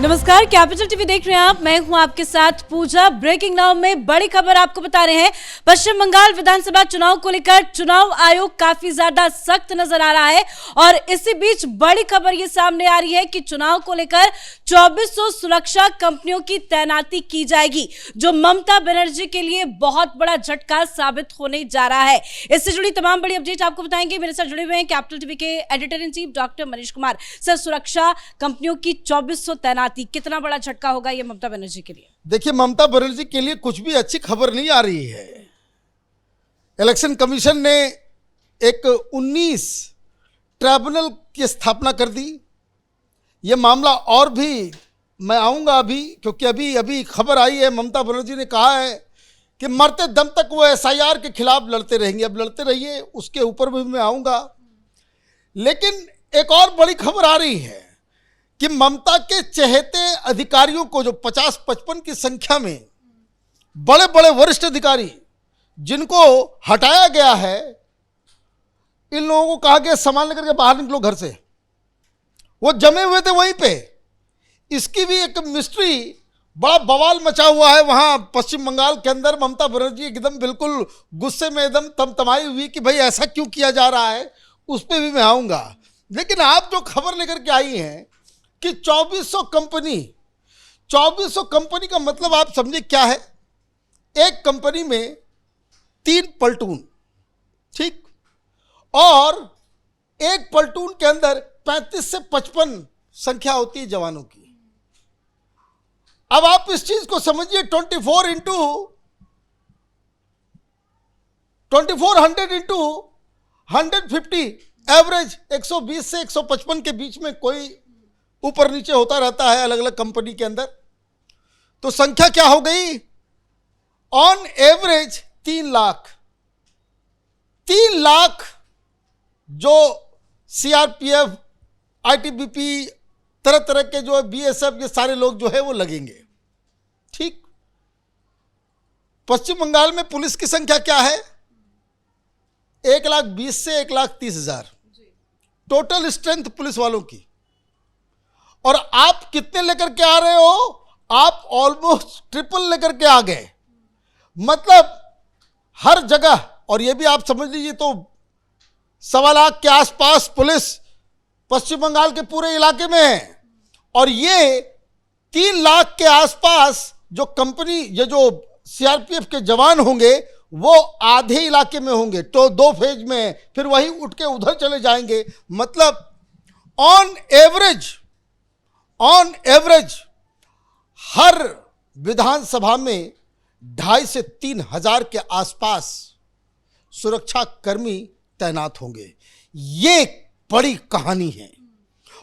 नमस्कार, capital TV देख रहे हैं आप। मैं हूं आपके साथ पूजा। ब्रेकिंग नाउ में बड़ी खबर आपको बता रहे हैं। पश्चिम बंगाल विधानसभा चुनाव को लेकर चुनाव आयोग काफी ज्यादा सख्त नजर आ रहा है और इसी बीच बड़ी खबर ये सामने आ रही है कि चुनाव को लेकर 2400 सुरक्षा कंपनियों की तैनाती की जाएगी, जो ममता बनर्जी के लिए बहुत बड़ा झटका साबित होने जा रहा है। इससे जुड़ी तमाम बड़ी अपडेट आपको बताएंगे। मेरे साथ जुड़े हुए हैं कैपिटल टीवी के editor in chief doctor Manish Kumar. Sir, सुरक्षा कंपनियों की 2400 तैनाती, कितना बड़ा झटका होगा ये ममता बनर्जी के लिए? देखिए, ममता बनर्जी के लिए कुछ भी अच्छी खबर नहीं आ रही है। इलेक्शन कमीशन ने एक 19 ट्राइब्यूनल की स्थापना कर दी। ये मामला और भी मैं आऊंगा अभी, क्योंकि अभी खबर आई है, ममता बनर्जी ने कहा है कि मरते दम तक वो SIR के खिलाफ लड़ते रहेंगे। अब लड़ते रहिए, उसके ऊपर भी मैं आऊंगा। लेकिन एक और बड़ी खबर आ रही है कि ममता के चहेते अधिकारियों को, जो 50-55 की संख्या में बड़े बड़े वरिष्ठ अधिकारी जिनको हटाया गया है, इन लोगों को कहा गया सामान लेकर के बाहर निकलो घर से। वो जमे हुए थे वहीं पे। इसकी भी एक मिस्ट्री, बड़ा बवाल मचा हुआ है वहां पश्चिम बंगाल के अंदर। ममता बनर्जी एकदम बिल्कुल गुस्से में एकदम तमतमाई हुई कि भाई ऐसा क्यों किया जा रहा है, उस पर भी मैं आऊंगा। लेकिन आप जो खबर लेकर के आई हैं कि 2400 कंपनी का मतलब आप समझे क्या है? एक कंपनी में 3 प्लटून, ठीक, और एक प्लटून के अंदर 35 से 55 संख्या होती है जवानों की। अब आप इस चीज को समझिए, 2400 इंटू 150, एवरेज 120 से 155 के बीच में कोई ऊपर नीचे होता रहता है अलग अलग कंपनी के अंदर। तो संख्या क्या हो गई? ऑन एवरेज 3 लाख जो CRPF, ITBP, तरह तरह के जो BSF, ये सारे लोग जो है वो लगेंगे, ठीक। पश्चिम बंगाल में पुलिस की संख्या क्या है? 1,20,000 से 1,30,000 टोटल स्ट्रेंथ पुलिस वालों की। और आप कितने लेकर के आ रहे हो? आप ऑलमोस्ट ट्रिपल लेकर के आ गए। मतलब हर जगह, और ये भी आप समझ लीजिए, तो 1.25 लाख के आसपास पुलिस पश्चिम बंगाल के पूरे इलाके में है। और ये 3 लाख के आसपास जो कंपनी, ये जो CRPF के जवान होंगे, वो आधे इलाके में होंगे, तो 2 फेज में, फिर वही उठ के उधर चले जाएंगे। मतलब ऑन एवरेज हर विधानसभा में 2,500 से 3,000 के आसपास सुरक्षा कर्मी तैनात होंगे। ये बड़ी कहानी है।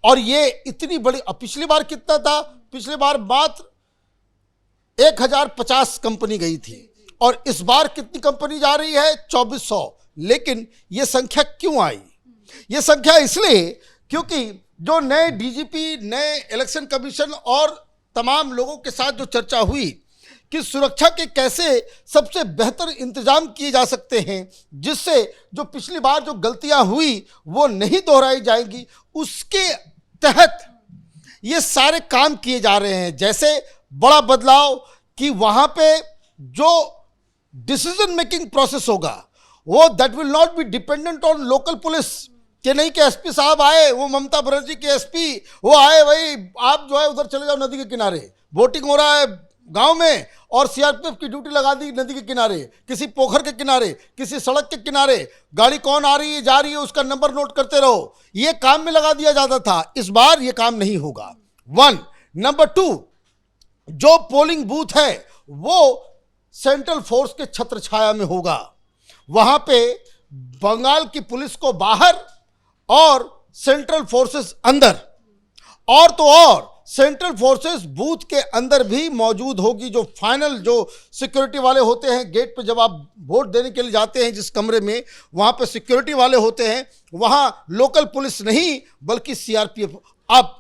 और ये इतनी बड़ी, पिछली बार कितना था? पिछली बार मात्र 1,050 कंपनी गई थी, और इस बार कितनी कंपनी जा रही है? 2400। लेकिन ये संख्या क्यों आई? ये संख्या इसलिए क्योंकि जो नए DGP, नए इलेक्शन कमीशन और तमाम लोगों के साथ जो चर्चा हुई कि सुरक्षा के कैसे सबसे बेहतर इंतजाम किए जा सकते हैं, जिससे जो पिछली बार जो गलतियां हुई वो नहीं दोहराई जाएंगी, उसके तहत ये सारे काम किए जा रहे हैं। जैसे बड़ा बदलाव कि वहां पे जो डिसीजन मेकिंग प्रोसेस होगा, वो that will not be dependent on local police, कि नहीं कि SP साहब आए, वो ममता बनर्जी के SP वो आए, भाई आप जो है उधर चले जाओ नदी के किनारे, वोटिंग हो रहा है गांव में, और CRPF की ड्यूटी लगा दी नदी के किनारे, किसी पोखर के किनारे, किसी सड़क के किनारे, गाड़ी कौन आ रही है जा रही है उसका नंबर नोट करते रहो। ये काम में लगा दिया जाता था। इस बार ये काम नहीं होगा। 1 नंबर 2, जो पोलिंग बूथ है वो सेंट्रल फोर्स के छत्र छाया में होगा। वहां पे बंगाल की पुलिस को बाहर और सेंट्रल फोर्सेस अंदर, और तो और सेंट्रल फोर्सेस बूथ के अंदर भी मौजूद होगी। जो फाइनल जो सिक्योरिटी वाले होते हैं गेट पे, जब आप वोट देने के लिए जाते हैं जिस कमरे में, वहां पे सिक्योरिटी वाले होते हैं, वहां लोकल पुलिस नहीं बल्कि CRPF। अब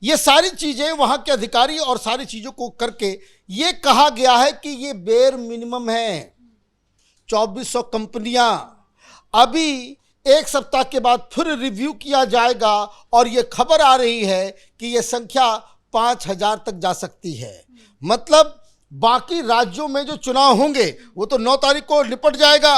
ये सारी चीजें वहां के अधिकारी और सारी चीजों को करके ये कहा गया है कि ये बेर मिनिमम है। 2400 कंपनियां, अभी 1 सप्ताह के बाद फिर रिव्यू किया जाएगा, और ये खबर आ रही है कि ये संख्या 5,000 तक जा सकती है। मतलब बाकी राज्यों में जो चुनाव होंगे वो तो 9 तारीख को निपट जाएगा।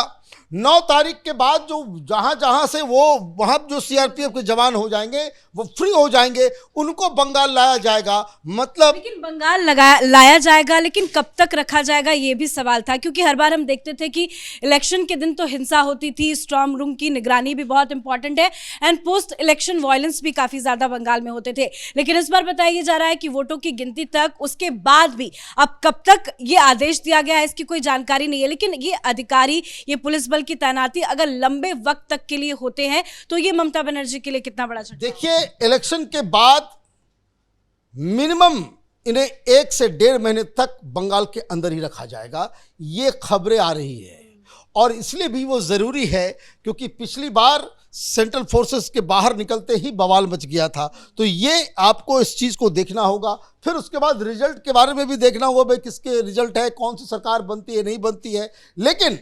9 तारीख के बाद जो जहां से वो वहां जो सीआरपीएफ के जवान हो जाएंगे वो फ्री हो जाएंगे, उनको बंगाल लाया जाएगा। मतलब लेकिन बंगाल लाया जाएगा, लेकिन कब तक रखा जाएगा ये भी सवाल था, क्योंकि हर बार हम देखते थे कि इलेक्शन के दिन तो हिंसा होती थी, स्ट्रांग रूम की निगरानी भी बहुत इंपॉर्टेंट है, एंड पोस्ट इलेक्शन वायलेंस भी काफी ज्यादा बंगाल में होते थे। लेकिन इस बार बताया जा रहा है कि वोटों की गिनती तक, उसके बाद भी अब कब तक ये आदेश दिया गया है इसकी कोई जानकारी नहीं है। लेकिन ये अधिकारी, ये पुलिस की तैनाती अगर लंबे वक्त तक के लिए होते हैं तो ये ममता बनर्जी के लिए कितना बड़ा झटका। देखिए, इलेक्शन के बाद मिनिमम इन्हें 1 से 1.5 महीने तक बंगाल के अंदर ही रखा जाएगा, ये खबरें आ रही है। और इसलिए भी वो जरूरी है क्योंकि पिछली बार सेंट्रल फोर्सेस के बाहर निकलते ही बवाल मच गया था। तो ये आपको इस चीज को देखना होगा। फिर उसके बाद रिजल्ट के बारे में भी देखना होगा, भाई किसके रिजल्ट है, कौन सी सरकार बनती है नहीं बनती है। लेकिन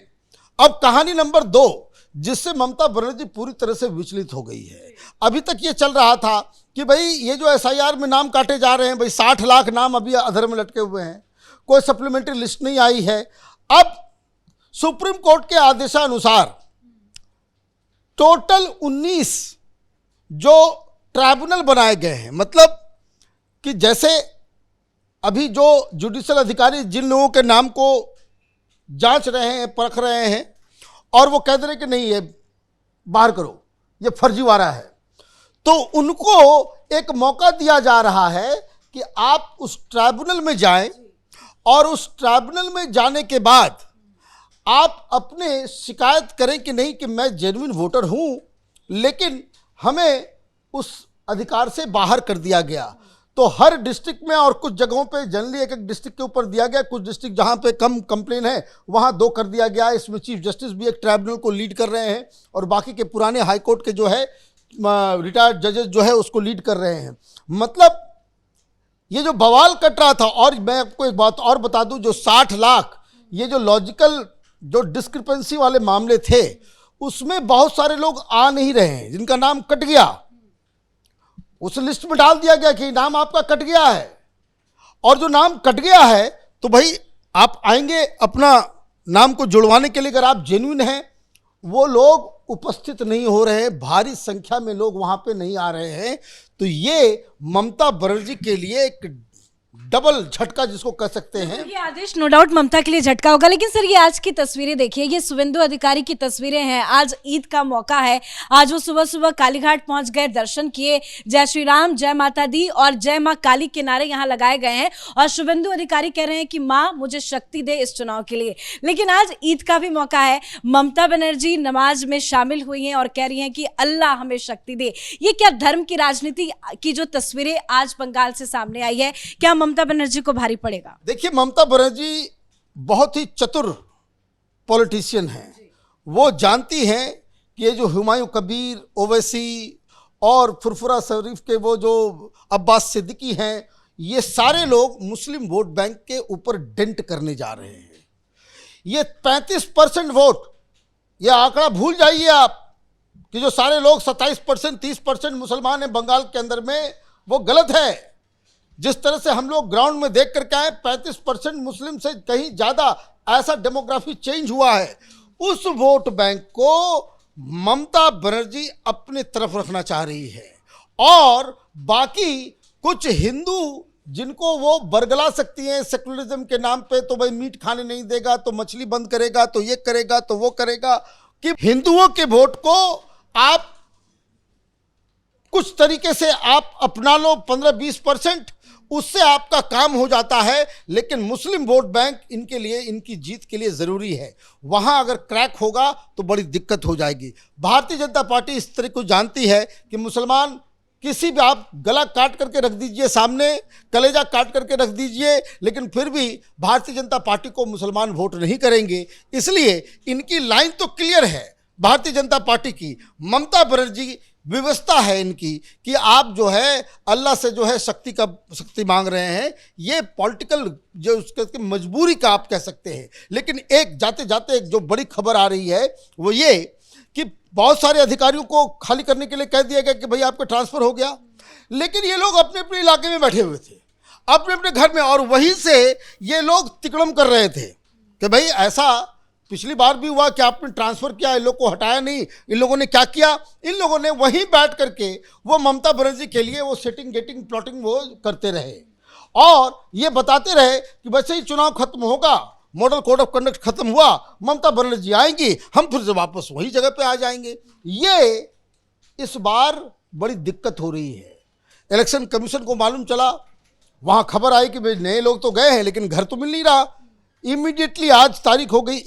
अब कहानी नंबर 2 जिससे ममता बनर्जी पूरी तरह से विचलित हो गई है। अभी तक ये चल रहा था कि भाई ये जो एसआईआर में नाम काटे जा रहे हैं, भाई 60 लाख नाम अभी अधर में लटके हुए हैं, कोई सप्लीमेंट्री लिस्ट नहीं आई है। अब सुप्रीम कोर्ट के आदेशानुसार टोटल 19 जो ट्राइब्यूनल बनाए गए हैं, मतलब कि जैसे अभी जो जुडिशियल अधिकारी जिन लोगों के नाम को जांच रहे हैं, परख रहे हैं, और वो कह दे रहे कि नहीं ये बाहर करो, ये फर्जीवाड़ा है, तो उनको एक मौका दिया जा रहा है कि आप उस ट्राइब्यूनल में जाएं और उस ट्राइब्यूनल में जाने के बाद आप अपने शिकायत करें कि नहीं कि मैं जेन्युइन वोटर हूं, लेकिन हमें उस अधिकार से बाहर कर दिया गया। तो हर डिस्ट्रिक्ट में और कुछ जगहों पे जनरली एक डिस्ट्रिक्ट के ऊपर दिया गया, कुछ डिस्ट्रिक्ट जहां पे कम कंप्लेन है वहां 2 कर दिया गया। इसमें चीफ जस्टिस भी एक ट्राइब्यूनल को लीड कर रहे हैं और बाकी के पुराने हाई कोर्ट के जो है रिटायर्ड जजेस जो है उसको लीड कर रहे हैं। मतलब ये जो बवाल कट रहा था, और मैं आपको एक बात और बता दूं, जो 60 लाख ये जो लॉजिकल जो डिस्क्रिपेंसी वाले मामले थे उसमें बहुत सारे लोग आ नहीं रहे हैं जिनका नाम कट गया। उस लिस्ट में डाल दिया गया कि नाम आपका कट गया है, और जो नाम कट गया है तो भाई आप आएंगे अपना नाम को जुड़वाने के लिए, अगर आप जेन्युइन हैं। वो लोग उपस्थित नहीं हो रहे हैं, भारी संख्या में लोग वहां पे नहीं आ रहे हैं। तो ये ममता बनर्जी के लिए एक डबल झटका जिसको कह सकते हैं। ये आदेश नो डाउट ममता के लिए झटका होगा। लेकिन सर, ये आज की तस्वीरें देखिए, ये शुभेंदु अधिकारी की तस्वीरें हैं। आज ईद का मौका है, आज वो सुबह सुबह कालीघाट पहुंच गए, दर्शन किए, जय श्री राम, जय माता दी और जय मां काली के नारे यहाँ लगाए गए हैं। और शुभेंदु अधिकारी कह रहे हैं कि माँ मुझे शक्ति दे इस चुनाव के लिए। लेकिन आज ईद का भी मौका है, ममता बनर्जी नमाज में शामिल हुई हैं और कह रही हैं कि अल्लाह हमें शक्ति दे। ये क्या धर्म की राजनीति की जो तस्वीरें आज बंगाल से सामने आई है, क्या ममता बनर्जी को भारी पड़ेगा? देखिए, ममता बनर्जी बहुत ही चतुर पॉलिटिशियन हैं। वो जानती हैं कि ये जो हुमायूं कबीर, ओवैसी और फुरफुरा शरीफ के वो जो अब्बास सिद्दीकी हैं, ये सारे लोग मुस्लिम वोट बैंक के ऊपर डेंट करने जा रहे हैं। ये 35% वोट, ये आंकड़ा भूल जाइए आप कि जो सारे लोग 27%, 30% मुसलमान हैं बंगाल के अंदर में, वो गलत है। जिस तरह से हम लोग ग्राउंड में देख करके आए, 35% मुस्लिम से कहीं ज्यादा ऐसा डेमोग्राफी चेंज हुआ है। उस वोट बैंक को ममता बनर्जी अपने तरफ रखना चाह रही है, और बाकी कुछ हिंदू जिनको वो बरगला सकती हैं सेकुलरिज्म के नाम पे, तो भाई मीट खाने नहीं देगा, तो मछली बंद करेगा, तो ये करेगा, तो वो करेगा, कि हिंदुओं के वोट को आप कुछ तरीके से आप अपना लो 15-20%, उससे आपका काम हो जाता है। लेकिन मुस्लिम वोट बैंक इनके लिए, इनकी जीत के लिए ज़रूरी है। वहाँ अगर क्रैक होगा तो बड़ी दिक्कत हो जाएगी। भारतीय जनता पार्टी इस तरह को जानती है कि मुसलमान किसी भी, आप गला काट करके रख दीजिए सामने, कलेजा काट करके रख दीजिए, लेकिन फिर भी भारतीय जनता पार्टी को मुसलमान वोट नहीं करेंगे। इसलिए इनकी लाइन तो क्लियर है भारतीय जनता पार्टी की। ममता बनर्जी व्यवस्था है इनकी कि आप जो है अल्लाह से जो है शक्ति मांग रहे हैं। ये पॉलिटिकल जो उसके मजबूरी का आप कह सकते हैं। लेकिन एक जाते जाते एक जो बड़ी खबर आ रही है वो ये कि बहुत सारे अधिकारियों को खाली करने के लिए कह दिया गया कि भाई आपका ट्रांसफ़र हो गया। लेकिन ये लोग अपने अपने इलाके में बैठे हुए थे, अपने अपने घर में, और वहीं से ये लोग तिकड़म कर रहे थे कि भाई ऐसा पिछली बार भी हुआ कि आपने ट्रांसफर किया, इन लोग को हटाया नहीं। इन लोगों ने क्या किया, इन लोगों ने वहीं बैठ करके वो ममता बनर्जी के लिए वो सेटिंग गेटिंग प्लॉटिंग वो करते रहे और ये बताते रहे कि वैसे ही चुनाव खत्म होगा, मॉडल कोड ऑफ कंडक्ट खत्म हुआ, ममता बनर्जी आएंगी, हम फिर से वापस वही जगह पे आ जाएंगे। ये इस बार बड़ी दिक्कत हो रही है। इलेक्शन कमीशन को मालूम चला, वहाँ खबर आई कि भाई नए लोग तो गए हैं लेकिन घर तो मिल नहीं रहा। इमीडिएटली आज तारीख हो गई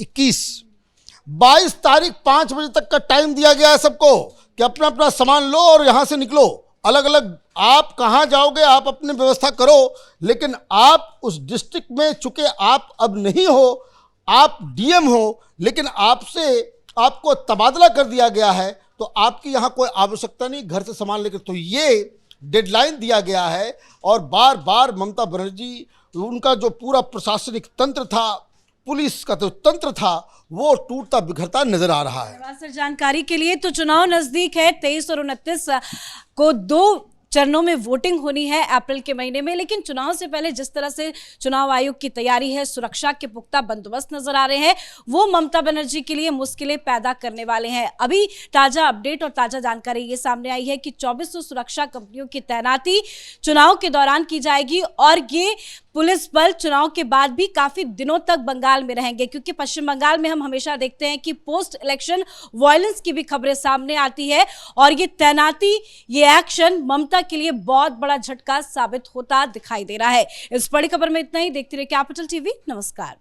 22 तारीख 5 बजे तक का टाइम दिया गया है सबको कि अपना अपना सामान लो और यहाँ से निकलो। अलग अलग आप कहाँ जाओगे, आप अपनी व्यवस्था करो, लेकिन आप उस डिस्ट्रिक्ट में चूंकि आप अब नहीं हो, आप डीएम हो, लेकिन आपको तबादला कर दिया गया है, तो आपकी यहाँ कोई आवश्यकता नहीं घर से सामान लेकर। तो ये डेडलाइन दिया गया है और बार बार ममता बनर्जी, उनका जो पूरा प्रशासनिक तंत्र था, पुलिस का जो तंत्र था, वो टूटता बिखरता नजर आ रहा है। धन्यवाद सर जानकारी के लिए। तो चुनाव नजदीक है, 23 और 29 को 2 चरणों में वोटिंग होनी है अप्रैल के महीने में, लेकिन चुनाव से पहले जिस तरह से चुनाव आयोग की तैयारी है, सुरक्षा के पुख्ता बंदोबस्त नजर आ रहे हैं, वो ममता बनर्जी के लिए मुश्किलें पैदा करने वाले हैं। अभी ताजा अपडेट और ताजा जानकारी ये सामने आई है कि 2400 सुरक्षा कंपनियों की तैनाती चुनाव के दौरान की जाएगी और ये पुलिस बल चुनाव के बाद भी काफी दिनों तक बंगाल में रहेंगे, क्योंकि पश्चिम बंगाल में हम हमेशा देखते हैं कि पोस्ट इलेक्शन वायलेंस की भी खबरें सामने आती है और ये तैनाती, ये एक्शन ममता के लिए बहुत बड़ा झटका साबित होता दिखाई दे रहा है। इस बड़ी खबर में इतना ही। देखते रहिए कैपिटल टीवी। नमस्कार।